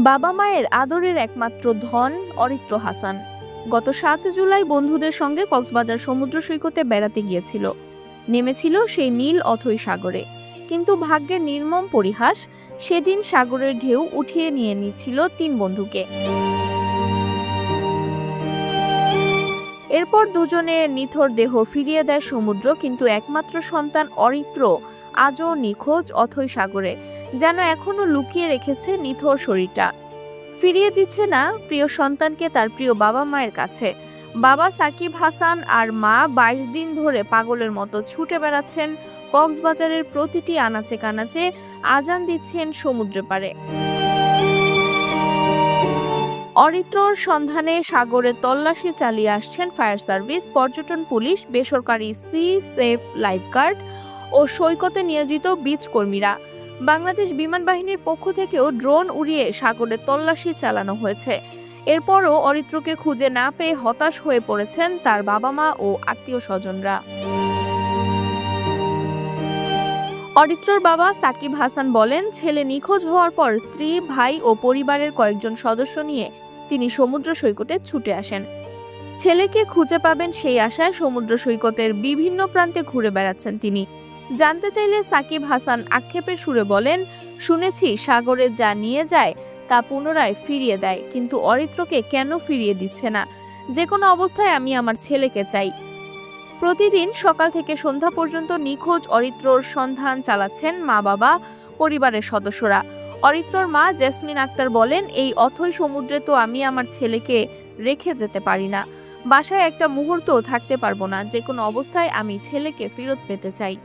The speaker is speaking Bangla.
বাবা মায়ের আদরের একমাত্র ধন অরিত্র হাসান গত ৭ জুলাই বন্ধুদের সঙ্গে কক্সবাজার সমুদ্র সৈকতে বেড়াতে গিয়েছিল। নেমেছিল সেই নীল অথই সাগরে, কিন্তু ভাগ্যের নির্মম পরিহাস, সেদিন সাগরের ঢেউ উঠিয়ে নিয়ে নিচ্ছিল ৩ বন্ধুকে। এরপর দুজনের নিথর দেহ ফিরিয়ে দেয় সমুদ্র, কিন্তু একমাত্র সন্তান অরিত্র আজও নিখোঁজ অথই সাগরে, যেন এখনো লুকিয়ে রেখেছে নিথর শরীরটা। ফিরিয়ে দিচ্ছে না প্রিয় সন্তানকে তার প্রিয় বাবা মায়ের কাছে। বাবা সাকিব হাসান আর মা ২২ দিন ধরে পাগলের মতো ছুটে বেড়াচ্ছেন কক্সবাজারের প্রতিটি আনাচে কানাচে, আজান দিচ্ছেন সমুদ্রে পাড়ে। অরিত্রর সন্ধানে সাগরে তল্লাশি চালিয়ে আসছেন ফায়ার সার্ভিস, পর্যটন পুলিশ, বেসরকারি সি সেফ লাইফগার্ড ও সৈকতে নিয়োজিত বিচ কর্মীরা। বাংলাদেশ বিমান বাহিনীর পক্ষ থেকেও ড্রোন উড়িয়ে সাগরে তল্লাশি চালানো হয়েছে। এরপরও অরিত্রকে খুঁজে না পেয়ে হতাশ হয়ে পড়েছেন তার বাবা মা ও আত্মীয় স্বজনরা। অরিত্রর বাবা সাকিব হাসান বলেন, ছেলে নিখোঁজ হওয়ার পর স্ত্রী, ভাই ও পরিবারের কয়েকজন সদস্য নিয়ে তিনি সমুদ্র সৈকতে ছুটে আসেন। ছেলেকে খুঁজে পাবেন সেই আশায় সমুদ্র সৈকতের বিভিন্ন প্রান্তে ঘুরে বেড়াচ্ছেন তিনি। জানতে চাইলে সাকিব হাসান আক্ষেপের সুরে বলেন, শুনেছি সাগরে যা নিয়ে যায় তা পুনরায় ফিরিয়ে দেয়, কিন্তু অরিত্রকে কেন ফিরিয়ে দিচ্ছে না? যে কোনো অবস্থায় আমি আমার ছেলেকে চাই। প্রতিদিন সকাল থেকে সন্ধ্যা পর্যন্ত নিখোঁজ অরিত্রর সন্ধান চালাচ্ছেন মা বাবা, পরিবারের সদস্যরা। অরিত্রর মা জেসমিন আক্তার বলেন, এই অথই সমুদ্রে তো আমি আমার ছেলেকে রেখে যেতে পারি না, বাসায় একটা মুহূর্তও থাকতে পারবো না। যে কোনো অবস্থায় আমি ছেলেকে ফেরত পেতে চাই।